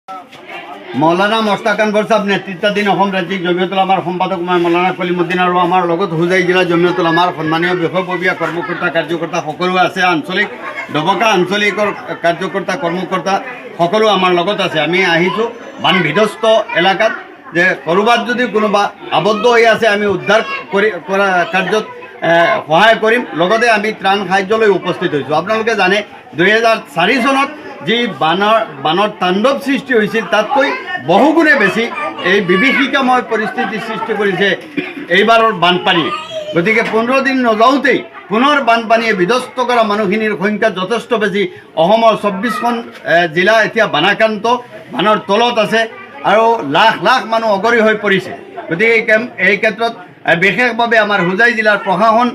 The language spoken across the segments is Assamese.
মৌলানা মস্তাক আনৱাৰ সাহেব নেতৃত্বাধীন অসম ৰাজ্যিক জমিয়তুল উলামাৰ সম্পাদক মই মৌলানা কলিমুদ্দিন আৰু আমাৰ লগত হোজাই জিলা জমিয়তুল উলামাৰ সন্মানীয় বিষয়ববীয়া কৰ্মকৰ্তা কাৰ্যকৰ্তা সকলো আছে। আঞ্চলিক দবকা আঞ্চলিকৰ কাৰ্যকৰ্তা কৰ্মকৰ্তা সকলো আমাৰ লগত আছে। আমি আহিছোঁ বান বিধ্বস্ত এলেকাত যে ক'ৰবাত যদি কোনোবা আবদ্ধ হৈ আছে আমি উদ্ধাৰ কৰা কাৰ্যত সহায় কৰিম। লগতে আমি ত্ৰাণ সাহায্যলৈ উপস্থিত হৈছোঁ। আপোনালোকে জানে 2004 চনত যি বানৰ তাণ্ডৱ সৃষ্টি হৈছিল তাতকৈ বহুগুণে বেছি এই বিভীষিকাময় পৰিস্থিতিৰ সৃষ্টি কৰিছে এইবাৰৰ বানপানীয়ে। গতিকে 15 দিন নযাওঁতেই পুনৰ বানপানীয়ে বিধ্বস্ত কৰা মানুহখিনিৰ সংখ্যা যথেষ্ট বেছি। অসমৰ 24খন জিলা এতিয়া বানাক্ৰান্ত, বানৰ তলত আছে আৰু লাখ লাখ মানুহ অগৰী হৈ পৰিছে। গতিকে এই ক্ষেত্ৰত বিশেষভাৱে আমাৰ হোজাই জিলাৰ প্ৰশাসন,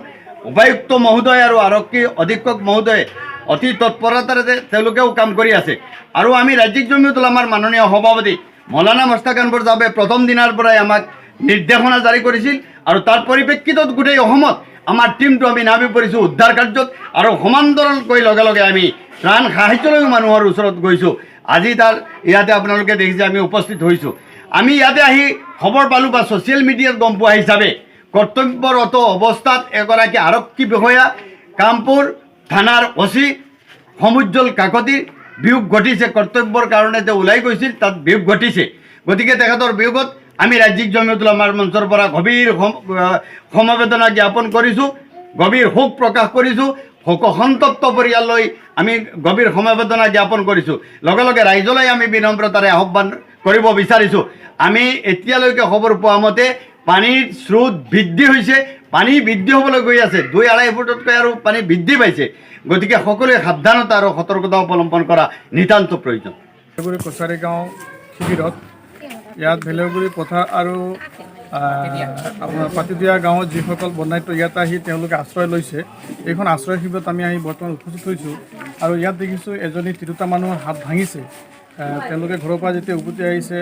উপায়ুক্ত মহোদয় আৰু আৰক্ষী অধীক্ষক মহোদয়ে অতি তৎপৰতাৰে তেওঁলোকেও কাম কৰি আছে। আৰু আমি ৰাজ্যিক জমিয়তুল উলামাৰ মাননীয় সভাপতি মৌলানা মস্তাক আনৱাৰ সাহেবে প্ৰথম দিনাৰ পৰাই আমাক নিৰ্দেশনা জাৰি কৰিছিল আৰু তাৰ পৰিপ্ৰেক্ষিতত গোটেই অসমত আমাৰ টীমটো আমি নামি পৰিছোঁ উদ্ধাৰ কাৰ্যত আৰু সমান্তৰালকৈ লগে লগে আমি ত্ৰাণ সাহায্যলৈও মানুহৰ ওচৰত গৈছোঁ। আজি তাৰ ইয়াতে আপোনালোকে দেখিছে আমি উপস্থিত হৈছোঁ। আমি ইয়াতে আহি খবৰ পালোঁ বা ছ'চিয়েল মিডিয়াত গম পোৱা হিচাপে কৰ্তব্যৰত অৱস্থাত এগৰাকী আৰক্ষী বিষয়া কামপুৰ থানাৰ অচি সমুজ্জ্বল কাকতিৰ বিয়োগ ঘটিছে। কৰ্তব্যৰ কাৰণে তেওঁ ওলাই গৈছিল, তাত বিয়োগ ঘটিছে। গতিকে তেখেতৰ বিয়োগত আমি ৰাজ্যিক জমিয়তুল উলামাৰ মঞ্চৰ পৰা গভীৰ সমবেদনা জ্ঞাপন কৰিছোঁ, গভীৰ শোক প্ৰকাশ কৰিছোঁ। শোকসন্তপ্ত পৰিয়াললৈ আমি গভীৰ সমবেদনা জ্ঞাপন কৰিছোঁ। লগে লগে ৰাইজলৈ আমি বিনম্ৰতাৰে আহ্বান কৰিব বিচাৰিছোঁ। আমি এতিয়ালৈকে খবৰ পোৱা মতে পানীৰ স্ৰোত বৃদ্ধি হৈছে, পানী বৃদ্ধি হ'বলৈ গৈ আছে, 2-2.5 ফুটতকৈ আৰু পানী বৃদ্ধি পাইছে। গতিকে সকলোৱে সাৱধানতা আৰু সতৰ্কতা অৱলম্বন কৰা নিতান্ত প্ৰয়োজন। ভেলগুৰি কছাৰী গাঁও শিবিৰত ইয়াত ভেলগুৰি পথাৰ আৰু আপোনাৰ পাতিদিয়া গাঁৱত যিসকল বন্যাত ইয়াত আহি তেওঁলোকে আশ্ৰয় লৈছে, এইখন আশ্ৰয় শিবিৰত আমি আহি বৰ্তমান উপস্থিত হৈছোঁ। আৰু ইয়াত দেখিছোঁ এজনী তিৰোতা মানুহৰ হাত ভাঙিছে। তেওঁলোকে ঘৰৰ পৰা যেতিয়া উভতি আহিছে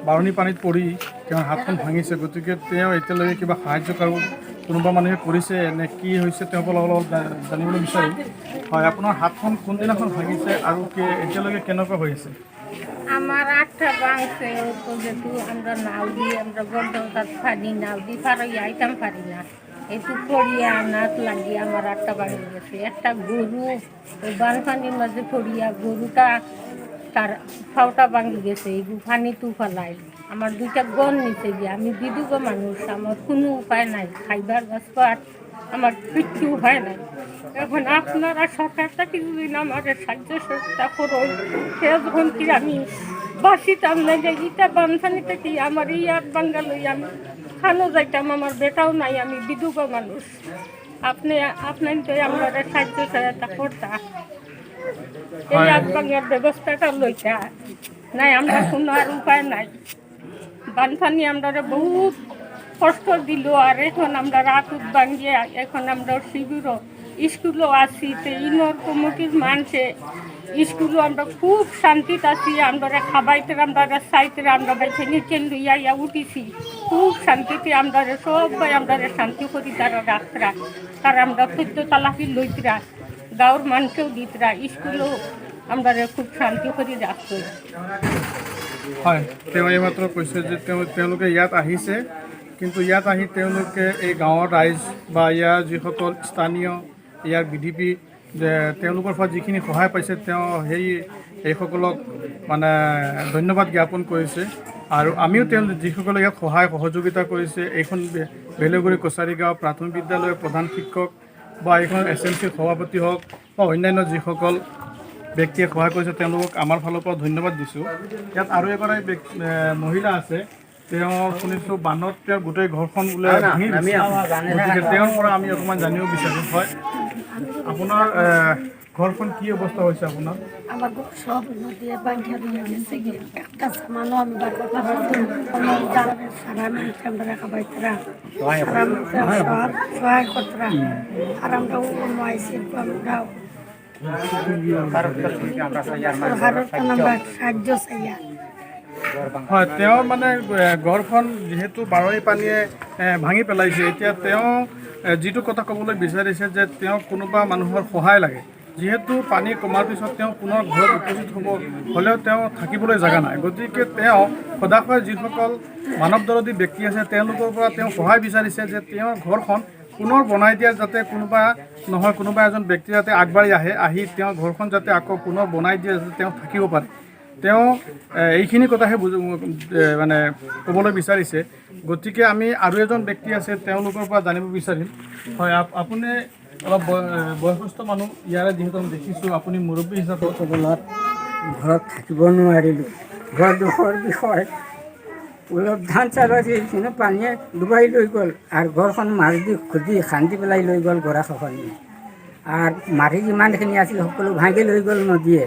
বাৰণি পানীত পৰি তেওঁৰ হাতখন ভাঙিছে। গতিকে তেওঁ এতিয়ালৈকে কিবা সাহায্য কোনোবা মানুহে কৰিছে নে কি হৈছে তেওঁ অলপ জানিবলৈ বিচাৰিম। হয়, আপোনাৰ হাতখন কোনদিনাখন ভাঙিছে আৰু এতিয়ালৈকে কেনেকুৱা হৈ আছে? আমার 8টা ভাঙছে, যেহেতু আমরা নাও দিয়ে আমরা গন্ডতার পানি নাও দিয়ে পারই আইতাম পারি না, একটু পড়িয়া আনাত লাগিয়ে আমার 8টা ভাঙে গেছে। একটা গরু ওই বানপানির মাঝে পড়িয়া গরুটা তার ফাওটা ভাঙি গেছে, এই পানি তু ফেলাই আমার 2টা গন নিচে গিয়ে। আমি বিধবা মানুষ, আমার কোনো উপায় নাই, খাইবার বাঁচবার আমার কিচ্ছু উপায় নাই। এখন আপনারা সরকার থেকে যদি আমার সাহায্য সহযোগিতা করুন, যখন কি আমি বাসিতাম না যে ইটা বানপানি থেকে আমার এই আর বাঙ্গালই আমি খানো যাইতাম, আমার বেটাও নাই, আমি বিধবা মানুষ। আপনাদের আমরা সাহায্য সহায়তা করতাম, এই আর বাঙ্গার ব্যবস্থাটা লইতা নাই, আমরা কোনো আর উপায় নাই। বানপানি আমরা বহুত কষ্ট দিল। আর এখন আমরা রাত ভাঙিয়ে এখন আমরা শিবির স্কুলও আছি, তো ইনর কমিটির মানুষে স্কুলও আমরা খুব শান্তিতে আছি। আমরা খাবাইতে আমরা সাইতে আমরা বাইছে নিচে লইয়া উঠিছি খুব শান্তিতে। আমরা সবাই আমরা শান্তি করি তারা রাতরা, তারা আমরা 14 তালাকি লইতরা, গাঁৱৰ মানুষেও দিতৰা, স্কুলও আমৰা খুব শান্তি কৰি ৰাখতো। হয়, তেওঁ এইমাত্ৰ কৈছে যে তেওঁলোকে ইয়াত আহিছে, কিন্তু ইয়াত আহি তেওঁলোকে এই গাঁৱৰ ৰাইজ বা ইয়াৰ যিসকল স্থানীয় ইয়াৰ বিডিপি তেওঁলোকৰ পৰা যিখিনি সহায় পাইছে তেওঁ এইসকলক মানে ধন্যবাদ জ্ঞাপন কৰিছে। আৰু আমিও যিসকলে ইয়াক সহায় সহযোগিতা কৰিছে, এইখন ভেলগুৰি কছাৰী গাঁও প্ৰাথমিক বিদ্যালয়ৰ প্ৰধান শিক্ষক বা এইখন SMCৰ সভাপতি হওক বা অন্যান্য যিসকল ব্যক্তিয়ে সহায় কৰিছে তেওঁলোকক আমাৰ ফালৰ পৰা ধন্যবাদ দিছোঁ। ইয়াত আৰু এগৰাকী মহিলা আছে, তেওঁ শুনিছোঁ বানত তেওঁৰ গোটেই ঘৰখন বোলে ভাঙি গৈছে। গতিকে তেওঁৰ পৰা আমি অকণমান জানিব বিচাৰিম। হয়, আপোনাৰ ঘৰখন কি অৱস্থা হৈছে? আপোনাৰ আমার সব নদী বাঙ্গিয়া দিয়ে গেছে, একটা সামানও আমি বার করতে পারছি সারা মানুষ আমরা খাবাইতরা সহায় করতরা, আর আমরা আইসি আমরাও সাহায্য চাইয়া। হয়, তেওঁৰ মানে ঘৰখন যিহেতু বাৰণি পানীয়ে ভাঙি পেলাইছে, এতিয়া তেওঁ যিটো কথা ক'বলৈ বিচাৰিছে যে তেওঁ কোনোবা মানুহৰ সহায় লাগে, যিহেতু পানী কমাৰ পিছত তেওঁ পুনৰ ঘৰত উপস্থিত হ'ব হ'লেও তেওঁ থাকিবলৈ জেগা নাই, গতিকে তেওঁ সদাশয় যিসকল মানৱ দৰদী ব্যক্তি আছে তেওঁলোকৰ পৰা তেওঁ সহায় বিচাৰিছে যে তেওঁৰ ঘৰখন পুনৰ বনাই দিয়া, যাতে কোনোবা নহয় কোনোবা এজন ব্যক্তি যাতে আগবাঢ়ি আহি তেওঁৰ ঘৰখন যাতে আকৌ পুনৰ বনাই দিয়ে, যাতে তেওঁ থাকিব পাৰে। তেওঁ এইখিনি কথাহে মানে ক'বলৈ বিচাৰিছে। গতিকে আমি আৰু এজন ব্যক্তি আছে তেওঁলোকৰ পৰা জানিব বিচাৰিম। হয়, আপুনি অলপ বয়সস্থ মানুহ ইয়াৰে যিহেতু আমি দেখিছোঁ, আপুনি মুৰব্বী হিচাপে কবলত ঘৰত থাকিব নোৱাৰিলোঁ। ঘৰ দুখৰ বিষয় অলপ ধান চাউল আছিল, পানীয়ে ডুবাই লৈ গ'ল আৰু ঘৰখন মাছ দি খুজি খান্দি পেলাই লৈ গ'ল গৰাখনি। আৰু মাটি যিমানখিনি আছিল সকলো ভাঙি লৈ গ'ল নদীয়ে।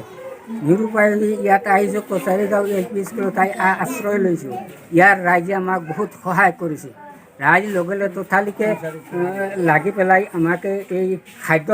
নিৰুপায় ইয়াত আহিছোঁ, কছাৰী গাঁও LP স্কুলত আশ্ৰয় লৈছোঁ। ইয়াৰ ৰাইজে আমাক বহুত সহায় কৰিছে। ৰাইজ লগে লগে তথালিকে লাগি পেলাই আমাকে এই খাদ্যৰ